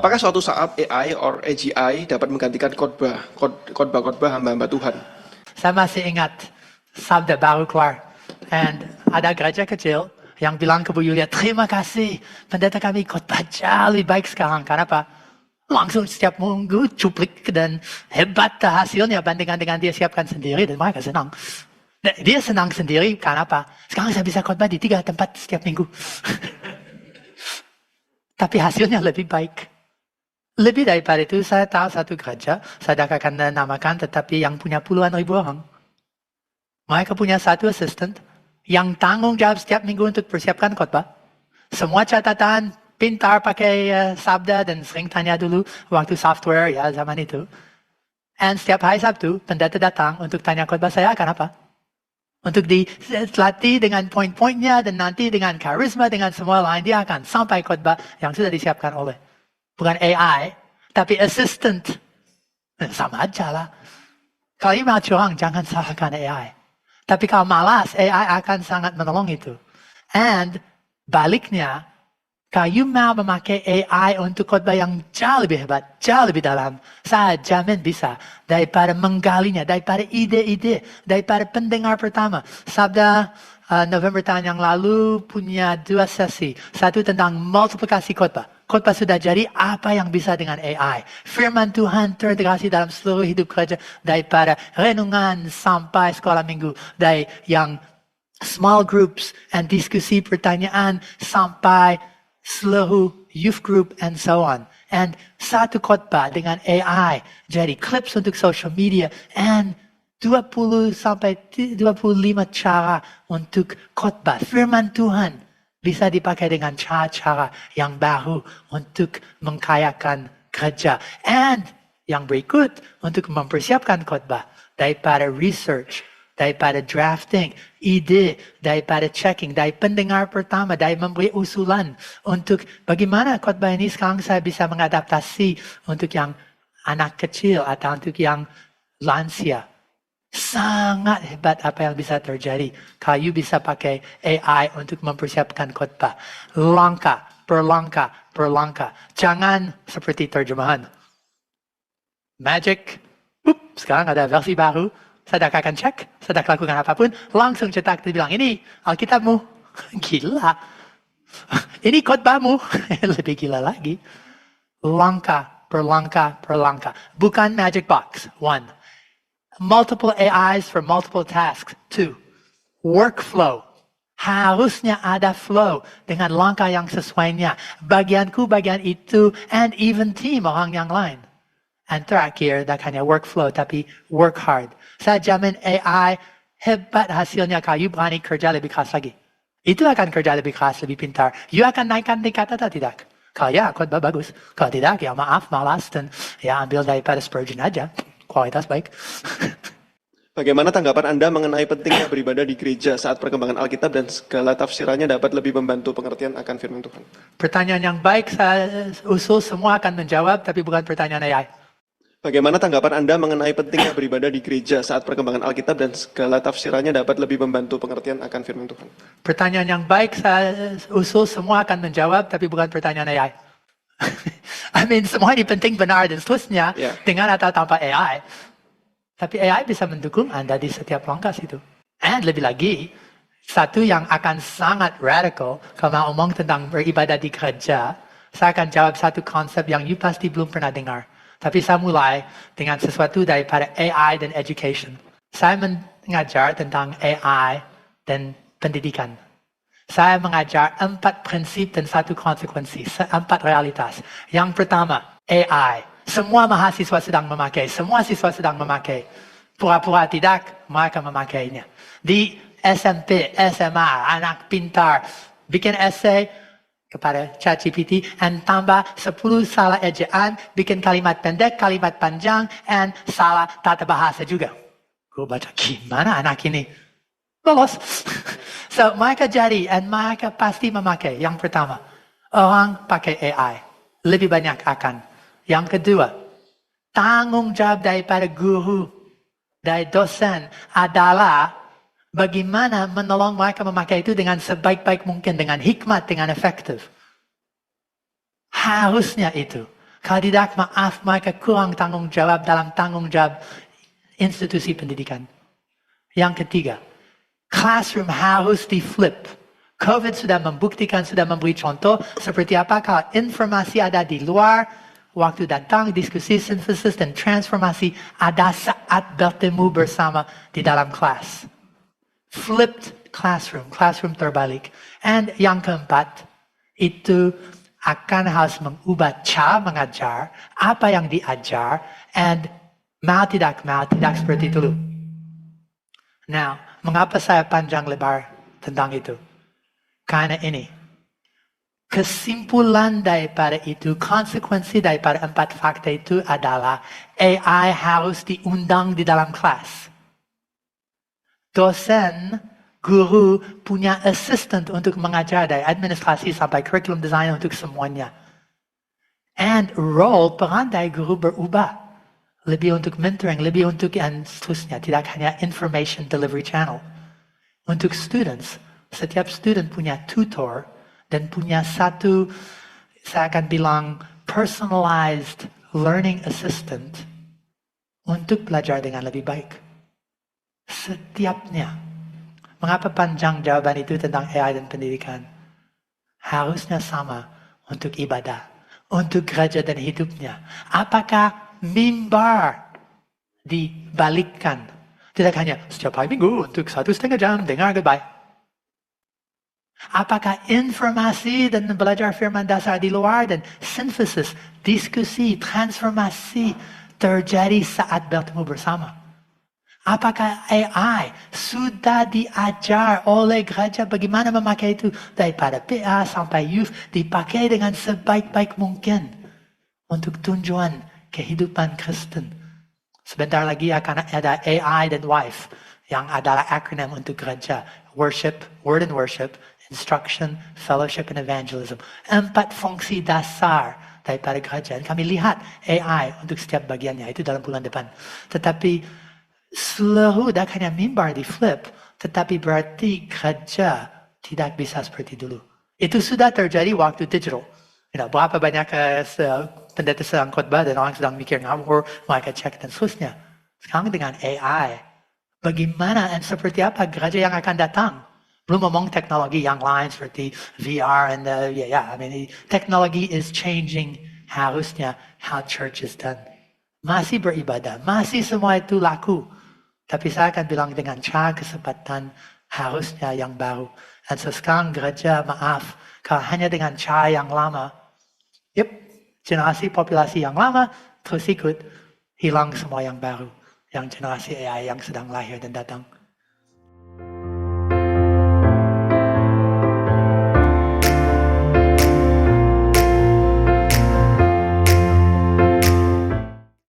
Apakah suatu saat AI or AGI dapat menggantikan khotbah hamba-hamba Tuhan? Saya masih ingat sabda baru keluar. And ada gereja kecil yang bilang ke Bu Yulia, terima kasih pendeta kami khotbah jauh lebih baik sekarang. Kenapa? Langsung setiap minggu cuplik dan hebat hasilnya bandingkan dengan dia siapkan sendiri dan mereka senang. Dia senang sendiri, kenapa? Sekarang saya bisa khotbah di 3 tempat setiap minggu. Tapi hasilnya lebih baik. Lebih daripada itu, saya tahu satu gereja, saya tidak akan namakan, tetapi yang punya puluhan ribu orang. Mereka punya satu assistant yang tanggung jawab setiap minggu untuk persiapkan khotbah. Semua catatan, pintar pakai sabda dan sering tanya dulu waktu software ya zaman itu. Dan setiap hari Sabtu, pendeta datang untuk tanya khotbah saya akan apa? Untuk dilatih dengan poin-poinnya dan nanti dengan karisma, dengan semua lain, dia akan sampai khotbah yang sudah disiapkan oleh. Bukan AI, tapi assistant. Sama aja lah. Kalau email curang, jangan salahkan AI. Tapi kalau malas, AI akan sangat menolong itu. And baliknya, kalau you mau memakai AI untuk khotbah yang jauh lebih hebat, jauh lebih dalam, saya jamin bisa. Daripada menggalinya, daripada ide-ide, daripada pendengar pertama. Sabda November tahun yang lalu punya 2 sesi. Satu tentang multiplikasi khotbah. Khotbah sudah jadi, apa yang bisa dengan AI? Firman Tuhan terintegrasi dalam seluruh hidup gereja. Daripada renungan sampai sekolah minggu. Dari yang small groups and diskusi pertanyaan sampai seluruh youth group and so on. And satu khotbah dengan AI. Jadi clips untuk social media. And 20 sampai 25 cara untuk khotbah. Firman Tuhan bisa dipakai dengan cara-cara yang baru untuk mengkayakan gereja. And yang berikut untuk mempersiapkan khotbah. Daripada research, daripada drafting, ide, daripada checking, dari pendengar pertama, dari memberi usulan untuk bagaimana khotbah ini sekarang saya bisa mengadaptasi untuk yang anak kecil atau untuk yang lansia. Sangat hebat apa yang bisa terjadi kalau you bisa pakai AI untuk mempersiapkan khotbah. Langkah per langkah per langkah. Jangan seperti terjemahan. Magic. Sekarang ada versi baru. Saya akan cek. Saya lakukan apapun. Langsung cetak. Dia bilang, ini Alkitabmu. Gila. Ini khotbahmu. Lebih gila lagi. Langkah per langkah per langkah. Bukan magic box. 1. Multiple AIs for multiple tasks. 2. Workflow. Harusnya ada flow dengan langkah yang sesuainya. Bagianku, bagian itu, and even team orang yang lain. And terakhir, tak hanya workflow, tapi work hard. Saya jamin AI hebat hasilnya kalau you berani kerja lebih keras lagi. Itu akan kerja lebih keras, lebih pintar. You akan naikkan tingkat atau tidak? Kalau ya, khotbah bagus. Kalau tidak, ya maaf, malas, dan ya ambil daripada Spurgeon aja. Kualitas baik. Bagaimana tanggapan Anda mengenai pentingnya beribadah di gereja saat perkembangan Alkitab dan segala tafsirannya dapat lebih membantu pengertian akan firman Tuhan? Pertanyaan yang baik saya usul semua akan menjawab, tapi bukan pertanyaan AI. Bagaimana tanggapan Anda mengenai pentingnya beribadah di gereja saat perkembangan Alkitab dan segala tafsirannya dapat lebih membantu pengertian akan firman Tuhan? Pertanyaan yang baik saya usul semua akan menjawab, tapi bukan pertanyaan AI. Semua ini penting, benar dan seterusnya dengan atau tanpa AI. Tapi AI bisa mendukung Anda di setiap langkah situ. And lebih lagi, satu yang akan sangat radical kalau ngomong tentang beribadah di gereja, saya akan jawab satu konsep yang you pasti belum pernah dengar. Tapi saya mulai dengan sesuatu daripada AI dan education. Saya mengajar tentang AI dan pendidikan. Saya mengajar 4 prinsip dan 1 konsekuensi, 4 realitas. Yang pertama, AI. Semua mahasiswa sedang memakai, semua siswa sedang memakai. Pura-pura tidak, mereka memakainya. Di SMP, SMA, anak pintar, bikin essay kepada ChatGPT, dan tambah 10 salah ejaan, bikin kalimat pendek, kalimat panjang, dan salah tata bahasa juga. Gue baca, gimana anak ini? Lolos. So, mereka jadi, dan mereka pasti memakai. Yang pertama, orang pakai AI. Lebih banyak akan. Yang kedua, tanggung jawab daripada guru, dari dosen adalah bagaimana menolong mereka memakai itu dengan sebaik-baik mungkin, dengan hikmat, dengan efektif. Harusnya itu. Kalau tidak, maaf, mereka kurang tanggung jawab dalam tanggung jawab institusi pendidikan. Yang ketiga, classroom harus di-flip. COVID sudah membuktikan, sudah memberi contoh seperti apa kalau informasi ada di luar, waktu datang, diskusi, sintesis, dan transformasi ada saat bertemu bersama di dalam kelas. Flipped classroom, classroom terbalik. And yang keempat, itu akan harus mengubah cara mengajar, apa yang diajar, and mau tidak seperti itu. Now, mengapa saya panjang lebar tentang itu? Karena ini, kesimpulan daripada itu, konsekuensi daripada 4 fakta itu adalah AI harus diundang di dalam kelas. Dosen, guru punya assistant untuk mengajar dari administrasi sampai curriculum design untuk semuanya. And role peran dari guru berubah. Lebih untuk mentoring, lebih untuk dan seterusnya. Tidak hanya information delivery channel. Untuk students, setiap student punya tutor dan punya satu, saya akan bilang, personalized learning assistant untuk belajar dengan lebih baik. Setiapnya. Mengapa panjang jawaban itu tentang AI dan pendidikan? Harusnya sama untuk ibadah, untuk gereja dan hidupnya. Apakah mimbar dibalikkan? Tidak hanya setiap hari minggu untuk 1,5 jam dengar goodbye. Apakah informasi dan belajar firman dasar di luar dan sintesis, diskusi, transformasi terjadi saat bertemu bersama? Apakah AI sudah diajar oleh gereja bagaimana memakai itu daripada PA sampai youth dipakai dengan sebaik-baik mungkin untuk tujuan kehidupan Kristen? Sebentar lagi akan ada AI dan WIFE yang adalah akronim untuk gereja. Worship, word and worship, instruction, fellowship and evangelism. 4 fungsi dasar daripada gereja. Dan kami lihat AI untuk setiap bagiannya itu dalam bulan depan. Tetapi seluruh dah hanya mimbar di flip, tetapi berarti gereja tidak bisa seperti dulu. Itu sudah terjadi waktu digital. Berapa banyak pendeta sedang khotbah dan orang sedang mikir ngawur, mereka cek dan seterusnya. Sekarang dengan AI, bagaimana dan seperti apa gereja yang akan datang? Belum ngomong teknologi yang lain seperti VR and technology is changing harusnya how church is done. Masih beribadah, masih semua itu laku. Tapi saya akan bilang dengan cara kesempatan harusnya yang baru. Dan sekarang gereja, maaf, kalau hanya dengan cara yang lama, generasi populasi yang lama terus ikut, hilang semua yang baru. Yang generasi AI yang sedang lahir dan datang.